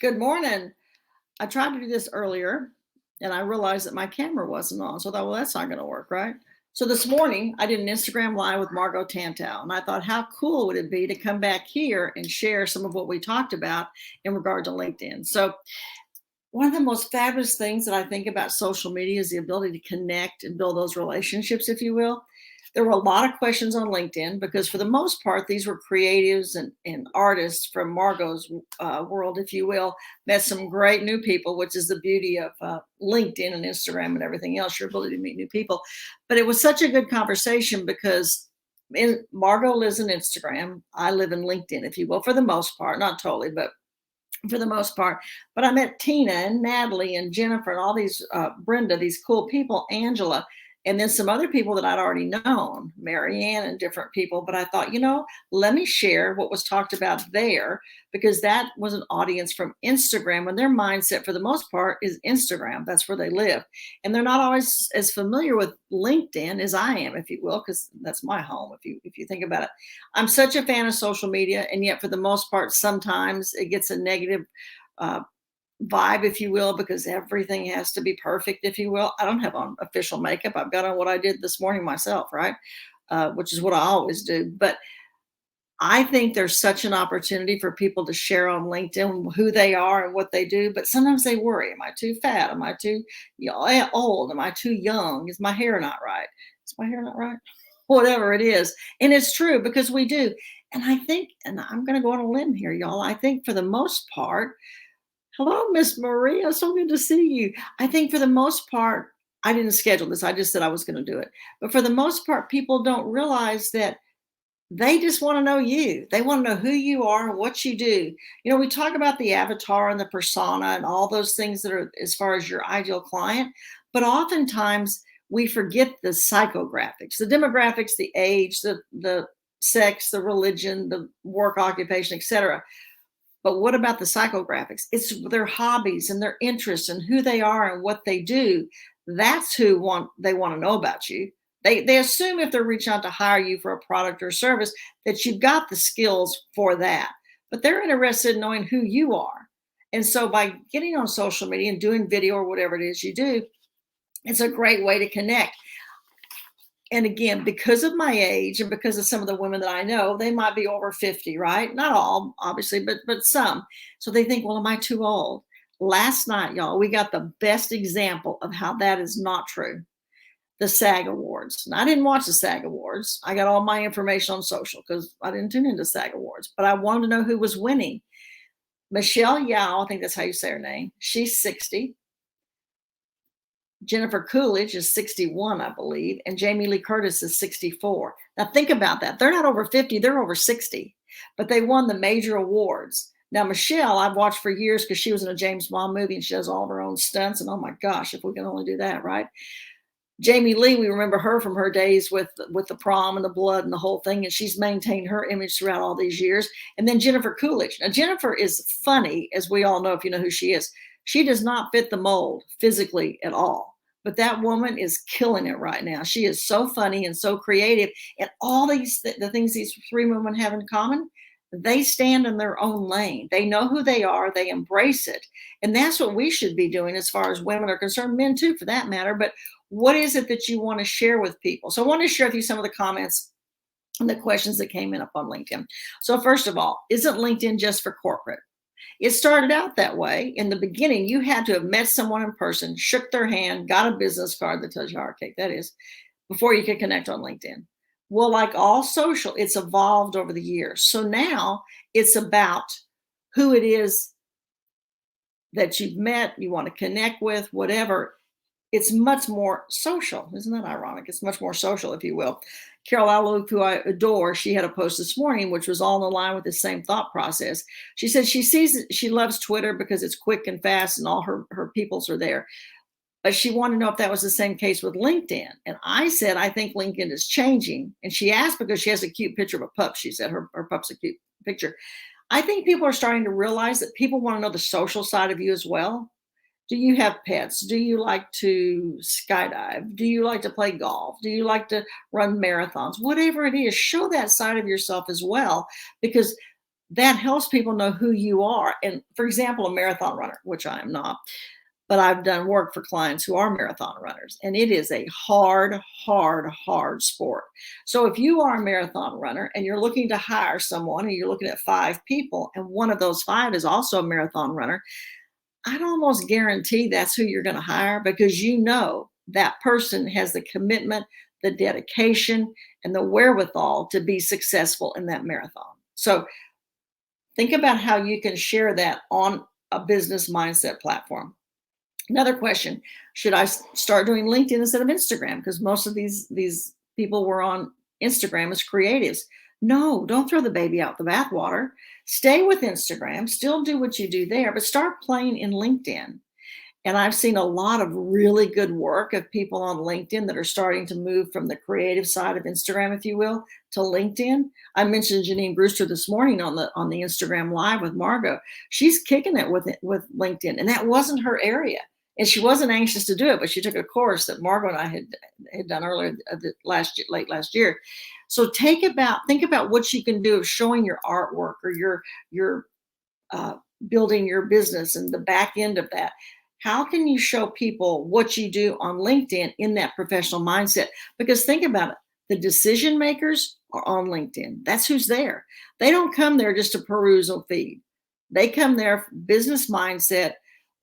Good morning. I tried to do this earlier and I realized that my camera wasn't on. So I thought, well, that's not going to work, right? So this morning I did an Instagram live with Margot Tantow. And I thought, how cool would it be to come back here and share some of what we talked about in regard to LinkedIn? So one of the most fabulous things that I think about social media is the ability to connect and build those relationships, if you will. There were a lot of questions on LinkedIn because, for the most part, these were creatives and artists from Margot's world, if you will. Met some great new people, which is the beauty of LinkedIn and Instagram and everything else, your ability to meet new people. But it was such a good conversation because Margot lives in Instagram. I live in LinkedIn, if you will, for the most part, not totally, but for the most part. But I met Tina and Natalie and Jennifer and all these, Brenda, these cool people, Angela, and then some other people that I'd already known, Marianne and different people. But I thought, let me share what was talked about there because that was an audience from Instagram and their mindset for the most part is Instagram. That's where they live. And they're not always as familiar with LinkedIn as I am, if you will, because that's my home, if you think about it. I'm such a fan of social media, and yet for the most part, sometimes it gets a negative uh, vibe, if you will, because everything has to be perfect, if you will. I don't have on official makeup. I've got on what I did this morning myself, right? Which is what I always do. But I think there's such an opportunity for people to share on LinkedIn who they are and what they do. But sometimes they worry: Am I too fat? Am I too old? Am I too young? Is my hair not right? Is my hair not right? Whatever it is. And it's true because we do. And I think, and I'm going to go on a limb here, y'all. I think for the most part, hello, Miss Maria. So good to see you. I think for the most part, I didn't schedule this. I just said I was going to do it. But for the most part, people don't realize that they just want to know you. They want to know who you are and what you do. We talk about the avatar and the persona and all those things that are as far as your ideal client, but oftentimes we forget the psychographics, the demographics, the age, the sex, the religion, the work occupation, etc. But what about the psychographics? It's their hobbies and their interests and who they are and what they do. That's they want to know about you. They assume if they're reaching out to hire you for a product or service that you've got the skills for that. But they're interested in knowing who you are. And so by getting on social media and doing video or whatever it is you do, it's a great way to connect. And again, because of my age and because of some of the women that I know, they might be over 50, right? Not all, obviously, but some. So they think, well, am I too old? Last night, y'all, we got the best example of how that is not true. The SAG Awards. And I didn't watch the SAG Awards. I got all my information on social because I didn't tune into SAG Awards, but I wanted to know who was winning. Michelle Yeoh, I think that's how you say her name. She's 60. Jennifer Coolidge is 61, I believe, and Jamie Lee Curtis is 64. Now think about that. They're not over 50, they're over 60, but they won the major awards. Now, Michelle, I've watched for years because she was in a James Bond movie and she does all of her own stunts. And oh my gosh, if we can only do that, right? Jamie Lee, we remember her from her days with the prom and the blood and the whole thing, and she's maintained her image throughout all these years. And then Jennifer Coolidge. Now, Jennifer is funny, as we all know if you know who she is. She does not fit the mold physically at all. But that woman is killing it right now. She is so funny and so creative. And all the things these three women have in common, they stand in their own lane. They know who they are. They embrace it. And that's what we should be doing as far as women are concerned, men too, for that matter. But what is it that you want to share with people? So I want to share with you some of the comments and the questions that came in up on LinkedIn. So first of all, isn't LinkedIn just for corporate? It started out that way. In the beginning, you had to have met someone in person, shook their hand, got a business card that tells you how archaic that is, before you could connect on LinkedIn. Well, like all social, it's evolved over the years. So now it's about who it is that you've met, you want to connect with, whatever. It's much more social. Isn't that ironic? It's much more social, if you will. Carol Alou, who I adore, she had a post this morning, which was all in line with the same thought process. She said she loves Twitter because it's quick and fast and all her peoples are there. But she wanted to know if that was the same case with LinkedIn. And I said, I think LinkedIn is changing. And she asked because she has a cute picture of a pup. She said her pup's a cute picture. I think people are starting to realize that people want to know the social side of you as well. Do you have pets? Do you like to skydive? Do you like to play golf? Do you like to run marathons? Whatever it is, show that side of yourself as well, because that helps people know who you are. And for example, a marathon runner, which I am not, but I've done work for clients who are marathon runners, and it is a hard, hard, hard sport. So if you are a marathon runner and you're looking to hire someone and you're looking at 5 people, and one of those 5 is also a marathon runner, I'd almost guarantee that's who you're going to hire, because you know that person has the commitment, the dedication, and the wherewithal to be successful in that marathon. So think about how you can share that on a business mindset platform. Another question, should I start doing LinkedIn instead of Instagram? Because most of these people were on Instagram as creatives. No, don't throw the baby out the bathwater. Stay with Instagram, still do what you do there, but start playing in LinkedIn. And I've seen a lot of really good work of people on LinkedIn that are starting to move from the creative side of Instagram, if you will, to LinkedIn. I mentioned Janine Brewster this morning on the Instagram Live with Margot. She's kicking it with LinkedIn, and that wasn't her area. And she wasn't anxious to do it, but she took a course that Margot and I had done earlier late last year. So think about what you can do of showing your artwork or your building your business and the back end of that. How can you show people what you do on LinkedIn in that professional mindset? Because think about it, the decision makers are on LinkedIn. That's who's there. They don't come there just to peruse a feed. They come there business mindset,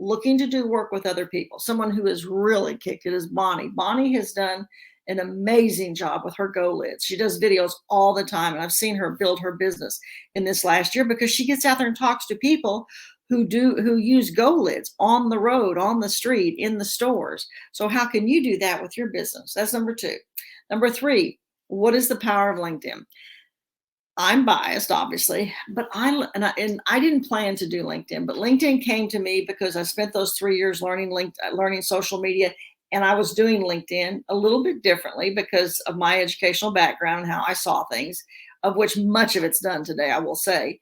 looking to do work with other people. Someone who has really kicked it is Bonnie. Bonnie has done an amazing job with her Go Lids. She does videos all the time, and I've seen her build her business in this last year because she gets out there and talks to people who use Go Lids on the road, on the street, in the stores. So how can you do that with your business? That's number 2. Number 3, what is the power of LinkedIn? I'm biased, obviously, but I didn't plan to do LinkedIn, but LinkedIn came to me because I spent those 3 years learning social media, and I was doing LinkedIn a little bit differently because of my educational background and how I saw things, of which much of it's done today, I will say.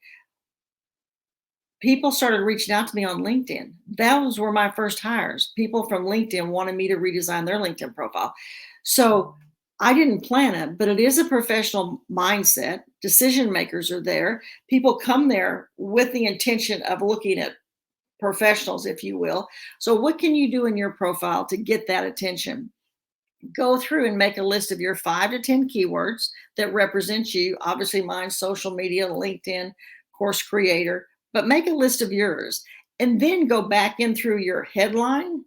People started reaching out to me on LinkedIn. Those were my first hires. People from LinkedIn wanted me to redesign their LinkedIn profile. So I didn't plan it, but it is a professional mindset. Decision makers are there. People come there with the intention of looking at professionals, if you will. So what can you do in your profile to get that attention? Go through and make a list of your 5 to 10 keywords that represent you. Obviously, mine's social media, LinkedIn, course creator, but make a list of yours. And then go back in through your headline,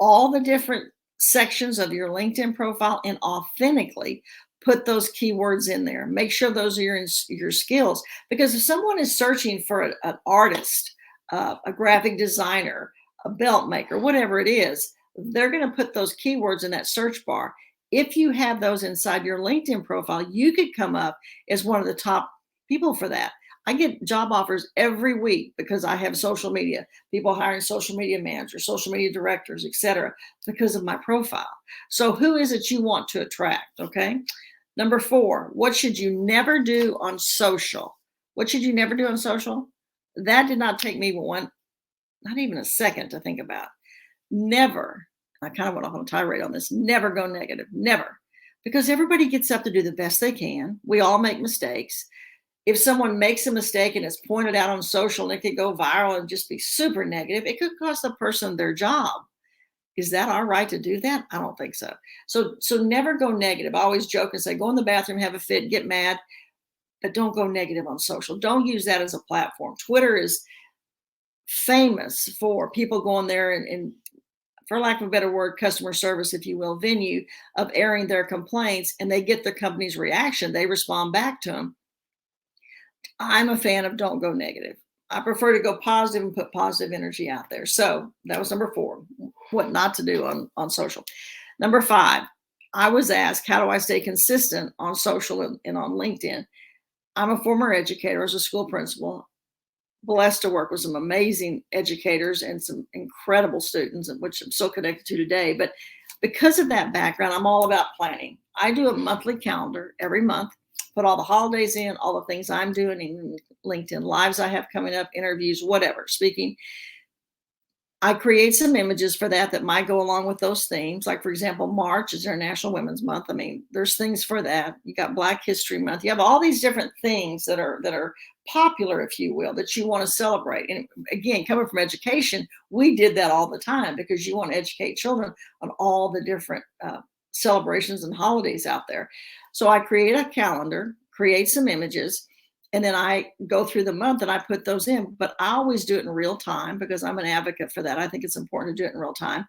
all the different sections of your LinkedIn profile, and authentically put those keywords in there. Make sure those are your skills. Because if someone is searching for an artist, a graphic designer, a belt maker, whatever it is, they're going to put those keywords in that search bar. If you have those inside your LinkedIn profile, you could come up as one of the top people for that. I get job offers every week because I have social media, people hiring social media managers, social media directors, etc., because of my profile. So who is it you want to attract? Okay. Number 4, what should you never do on social? What should you never do on social? That did not take me not even a second to think about. Never, I kind of went off on a tirade on this, never go negative, never. Because everybody gets up to do the best they can. We all make mistakes. If someone makes a mistake and it's pointed out on social and it could go viral and just be super negative, it could cost the person their job. Is that our right to do that? I don't think so. So never go negative. I always joke and say, go in the bathroom, have a fit, get mad, but don't go negative on social. Don't use that as a platform. Twitter is famous for people going there and for lack of a better word, customer service, if you will, venue of airing their complaints, and they get the company's reaction. They respond back to them. I'm a fan of don't go negative. I prefer to go positive and put positive energy out there. So that was number 4, what not to do on social. Number 5, I was asked, how do I stay consistent on social and on LinkedIn? I'm a former educator as a school principal, blessed to work with some amazing educators and some incredible students, which I'm still connected to today. But because of that background, I'm all about planning. I do a monthly calendar every month, put all the holidays in, all the things I'm doing in LinkedIn lives I have coming up, interviews, whatever, speaking. I create some images for that that might go along with those themes. Like, for example, March is International Women's Month. I mean, there's things for that. You got Black History Month. You have all these different things that are popular, if you will, that you want to celebrate. And again, coming from education, we did that all the time because you want to educate children on all the different celebrations and holidays out there. So I create a calendar, create some images, and then I go through the month and I put those in, but I always do it in real time because I'm an advocate for that. I think it's important to do it in real time.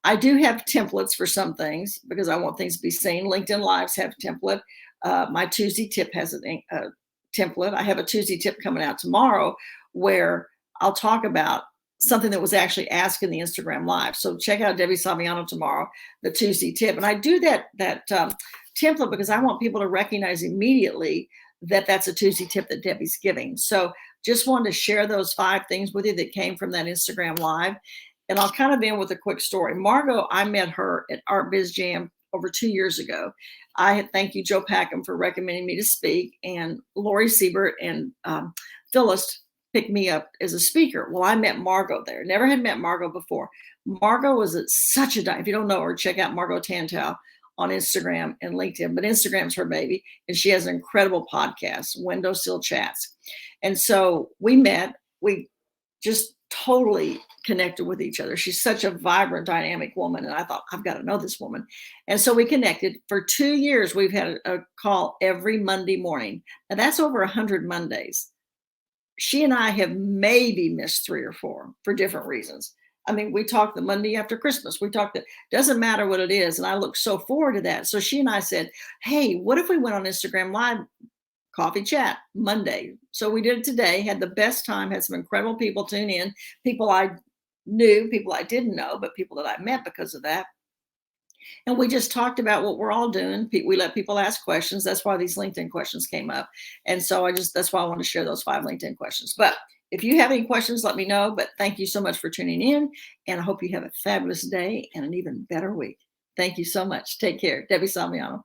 I do have templates for some things because I want things to be seen. LinkedIn Lives have a template. My Tuesday tip has a template. I have a Tuesday tip coming out tomorrow where I'll talk about something that was actually asked in the Instagram Live. So check out Debbie Saviano tomorrow, the Tuesday tip. And I do that template because I want people to recognize immediately that that's a Tuesday tip that Debbie's giving. So just wanted to share those 5 things with you that came from that Instagram Live. And I'll kind of end with a quick story. Margot, I met her at Art Biz Jam over 2 years ago. I thank you, Joe Packham, for recommending me to speak. And Lori Siebert and Phyllis picked me up as a speaker. Well, I met Margot there. Never had met Margot before. Margot was such a, if you don't know her, check out Margot Tantow on Instagram and LinkedIn, but Instagram's her baby. And she has an incredible podcast, Windowsill Chats. And so we met, we just totally connected with each other. She's such a vibrant, dynamic woman. And I thought, I've got to know this woman. And so we connected. For 2 years, we've had a call every Monday morning. And that's over 100 Mondays. She and I have maybe missed 3 or 4 for different reasons. I mean, we talked the Monday after Christmas. We talked, doesn't matter what it is. And I look so forward to that. So she and I said, hey, what if we went on Instagram Live coffee chat Monday? So we did it today, had the best time, had some incredible people tune in, people I knew, people I didn't know, but people that I met because of that. And we just talked about what we're all doing. We let people ask questions. That's why these LinkedIn questions came up. And so that's why I want to share those 5 LinkedIn questions. But if you have any questions, let me know. But thank you so much for tuning in. And I hope you have a fabulous day and an even better week. Thank you so much. Take care. Debbie Salmiano.